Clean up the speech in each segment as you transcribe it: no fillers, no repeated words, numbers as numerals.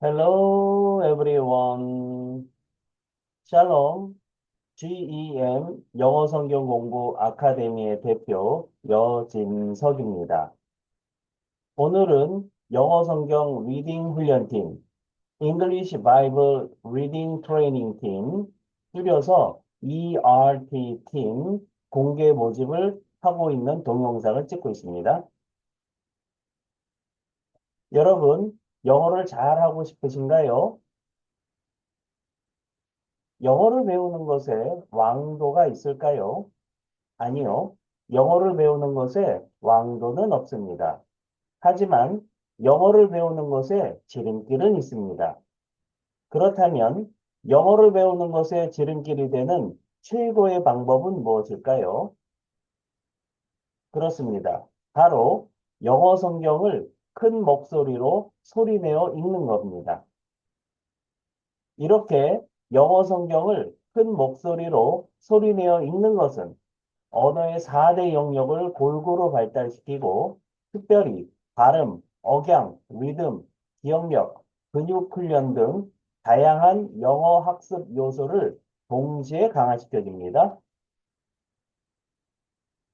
Hello everyone. 샬롬. GEM 영어 성경 공부 아카데미의 대표 여진석입니다. 오늘은 영어 성경 리딩 훈련팀, English Bible Reading Training Team, 줄여서 ERT 팀 공개 모집을 하고 있는 동영상을 찍고 있습니다. 여러분, 영어를 잘하고 싶으신가요? 영어를 배우는 것에 왕도가 있을까요? 아니요. 영어를 배우는 것에 왕도는 없습니다. 하지만 영어를 배우는 것에 지름길은 있습니다. 그렇다면 영어를 배우는 것에 지름길이 되는 최고의 방법은 무엇일까요? 그렇습니다. 바로 영어 성경을 큰 목소리로 소리내어 읽는 겁니다. 이렇게 영어 성경을 큰 목소리로 소리내어 읽는 것은 언어의 4대 영역을 골고루 발달시키고 특별히 발음, 억양, 리듬, 기억력, 근육 훈련 등 다양한 영어 학습 요소를 동시에 강화시켜줍니다.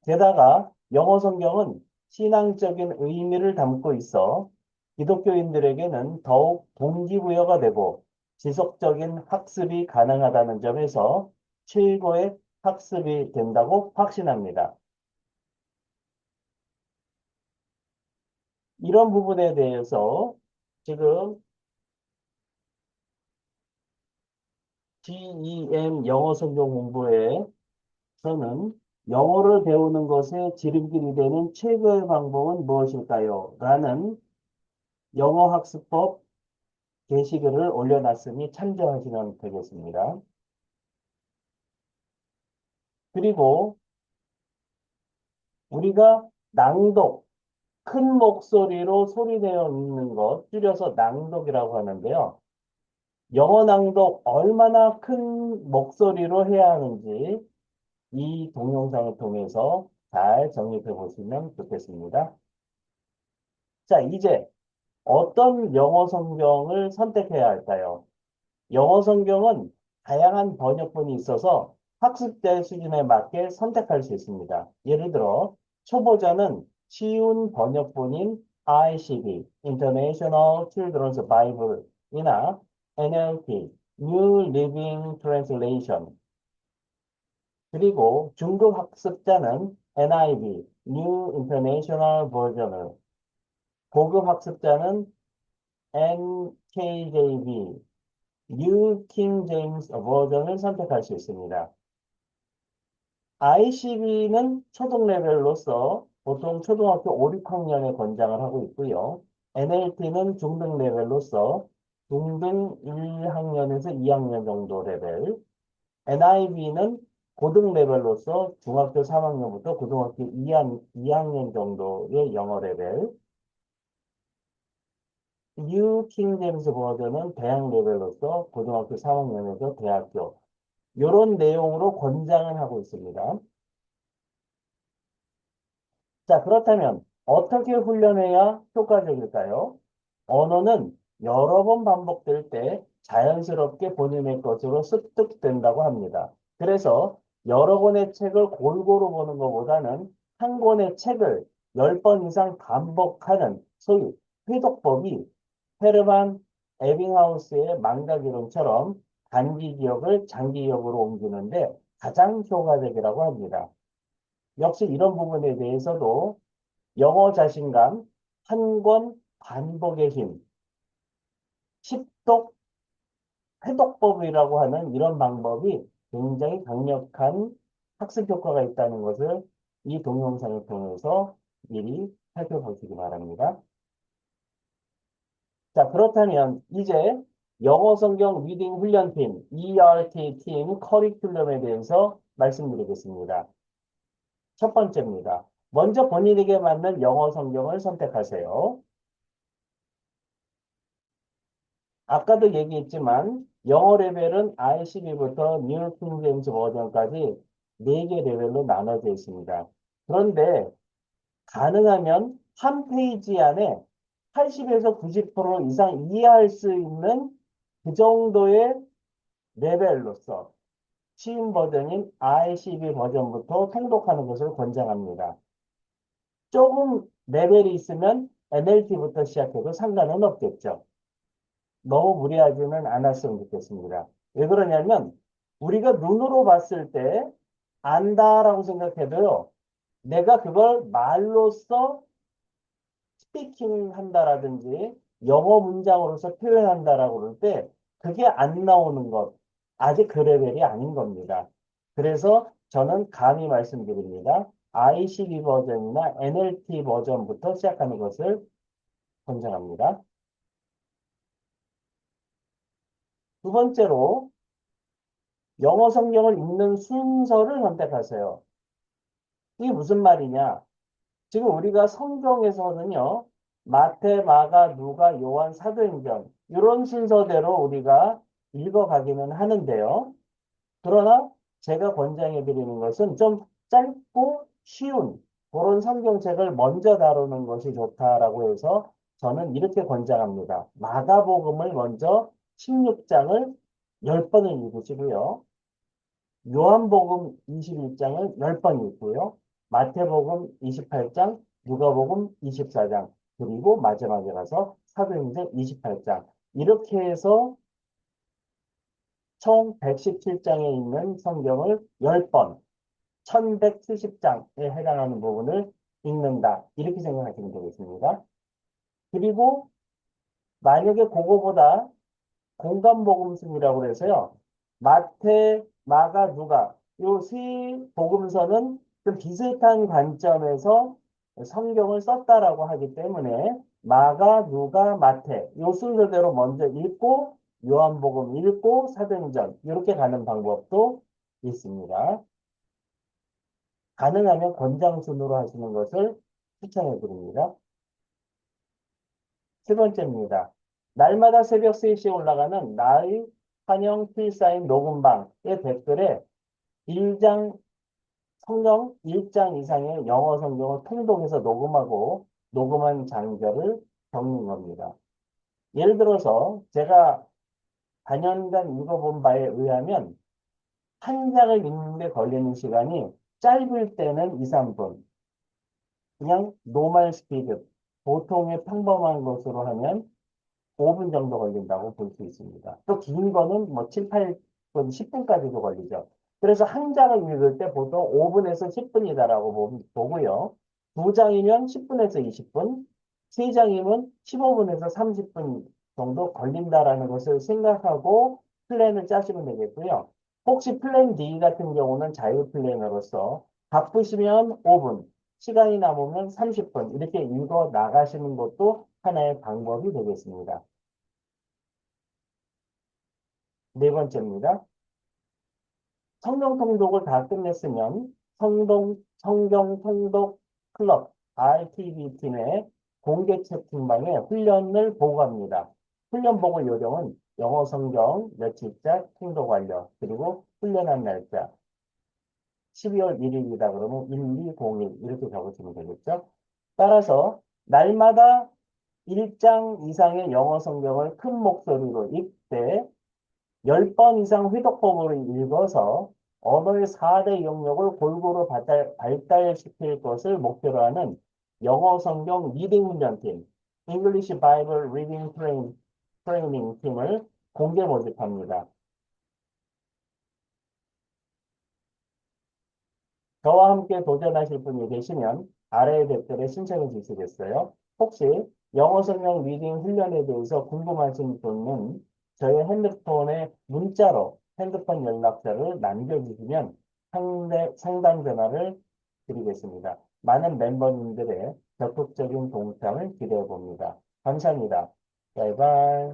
게다가 영어 성경은 신앙적인 의미를 담고 있어 기독교인들에게는 더욱 동기부여가 되고 지속적인 학습이 가능하다는 점에서 최고의 학습이 된다고 확신합니다. 이런 부분에 대해서 지금 GEM 영어 성경 공부에서는 영어를 배우는 것에 지름길이 되는 최고의 방법은 무엇일까요? 라는 영어 학습법 게시글을 올려놨으니 참조하시면 되겠습니다. 그리고 우리가 낭독, 큰 목소리로 소리내어 읽는 것, 줄여서 낭독이라고 하는데요. 영어 낭독 얼마나 큰 목소리로 해야 하는지 이 동영상을 통해서 잘 정립해 보시면 좋겠습니다. 자, 이제 어떤 영어 성경을 선택해야 할까요? 영어 성경은 다양한 번역본이 있어서 학습자의 수준에 맞게 선택할 수 있습니다. 예를 들어, 초보자는 쉬운 번역본인 ICB, International Children's Bible이나 NLT, New Living Translation, 그리고 중급 학습자는 NIV, New International Version을, 고급 학습자는 NKJV, New King James Version을 선택할 수 있습니다. ICB는 초등 레벨로서 보통 초등학교 5, 6학년에 권장을 하고 있고요. NLT는 중등 레벨로서 중등 1학년에서 2학년 정도 레벨, NIV는 고등 레벨로서 중학교 3학년부터 고등학교 2학년 정도의 영어 레벨, 뉴 킹제임스 버전은 대학 레벨로서 고등학교 3학년에서 대학교, 이런 내용으로 권장을 하고 있습니다. 자, 그렇다면 어떻게 훈련해야 효과적일까요? 언어는 여러 번 반복될 때 자연스럽게 본인의 것으로 습득된다고 합니다. 그래서 여러 권의 책을 골고루 보는 것보다는 한 권의 책을 10번 이상 반복하는 소위 회독법이 헤르만 에빙하우스의 망각이론처럼 단기 기억을 장기 기억으로 옮기는데 가장 효과적이라고 합니다. 역시 이런 부분에 대해서도 영어 자신감, 한 권 반복의 힘, 십독 회독법이라고 하는 이런 방법이 굉장히 강력한 학습 효과가 있다는 것을 이 동영상을 통해서 미리 살펴보시기 바랍니다. 자, 그렇다면 이제 영어 성경 리딩 훈련팀, ERT 팀 커리큘럼에 대해서 말씀드리겠습니다. 첫 번째입니다. 먼저 본인에게 맞는 영어 성경을 선택하세요. 아까도 얘기했지만 영어 레벨은 ICB부터 뉴 킹제임스 버전까지 4개 레벨로 나눠져 있습니다. 그런데 가능하면 한 페이지 안에 80에서 90% 이상 이해할 수 있는 그 정도의 레벨로서 쉬운 버전인 ICB 버전부터 통독하는 것을 권장합니다. 조금 레벨이 있으면 NLT부터 시작해도 상관은 없겠죠. 너무 무리하지는 않았으면 좋겠습니다. 왜 그러냐면 우리가 눈으로 봤을 때 안다라고 생각해도요. 내가 그걸 말로써 스피킹 한다라든지 영어 문장으로서 표현한다라고 그럴 때 그게 안 나오는 것, 아직 그 레벨이 아닌 겁니다. 그래서 저는 감히 말씀드립니다. ICB 버전이나 NLT 버전부터 시작하는 것을 권장합니다. 두 번째로 영어 성경을 읽는 순서를 선택하세요. 이게 무슨 말이냐? 지금 우리가 성경에서는요, 마태, 마가, 누가, 요한, 사도행전 이런 순서대로 우리가 읽어가기는 하는데요. 그러나 제가 권장해 드리는 것은 좀 짧고 쉬운 그런 성경책을 먼저 다루는 것이 좋다라고 해서 저는 이렇게 권장합니다. 마가복음을 먼저 16장을 10번을 읽으시고요. 요한복음 21장을 10번 읽고요. 마태복음 28장, 누가복음 24장, 그리고 마지막에 가서 사도행전 28장. 이렇게 해서 총 117장에 있는 성경을 10번, 1170장에 해당하는 부분을 읽는다. 이렇게 생각하시면 되겠습니다. 그리고 만약에 그거보다 공간복음서라고 해서요. 마태, 마가, 누가 요 세 복음서는 좀 비슷한 관점에서 성경을 썼다라고 하기 때문에 마가, 누가, 마태 요 순서대로 먼저 읽고 요한복음 읽고 사도행전 이렇게 가는 방법도 있습니다. 가능하면 권장순으로 하시는 것을 추천해 드립니다. 세 번째입니다. 날마다 새벽 3시에 올라가는 나의 환영 필사인 녹음방의 댓글에 1장, 성경 1장 이상의 영어 성경을 통독해서 녹음하고 녹음한 장절을 적는 겁니다. 예를 들어서 제가 4년간 읽어본 바에 의하면 한 장을 읽는데 걸리는 시간이 짧을 때는 2, 3분, 그냥 노멀 스피드, 보통의 평범한 것으로 하면 5분 정도 걸린다고 볼 수 있습니다. 또 긴 거는 뭐 7, 8분, 10분까지도 걸리죠. 그래서 한 장을 읽을 때 보통 5분에서 10분이다라고 보고요. 두 장이면 10분에서 20분, 세 장이면 15분에서 30분 정도 걸린다라는 것을 생각하고 플랜을 짜시면 되겠고요. 혹시 플랜 D 같은 경우는 자유 플래너로서 바쁘시면 5분, 시간이 남으면 30분 이렇게 읽어 나가시는 것도 하나의 방법이 되겠습니다. 네 번째입니다. 성경 통독을 다 끝냈으면 성경 통독 클럽 RTB 팀의 공개 채팅방에 훈련을 보고합니다. 훈련 보고 요령은 영어 성경 며칠자 통독 완료 그리고 훈련한 날짜 12월 1일이다 그러면 1201 이렇게 적으시면 되겠죠. 따라서 날마다 1장 이상의 영어 성경을 큰 목소리로 읽되 10번 이상 회독법으로 읽어서 언어의 4대 영역을 골고루 발달시킬 것을 목표로 하는 영어 성경 리딩 훈련팀, English Bible Reading Training 팀을 공개 모집합니다. 저와 함께 도전하실 분이 계시면 아래 댓글에 신청해 주시겠어요? 혹시 영어 성경 리딩 훈련에 대해서 궁금하신 분은 저희 핸드폰에 문자로 핸드폰 연락처를 남겨주시면 상담 전화를 드리겠습니다. 많은 멤버님들의 적극적인 동참을 기대해 봅니다. 감사합니다. 바이바이.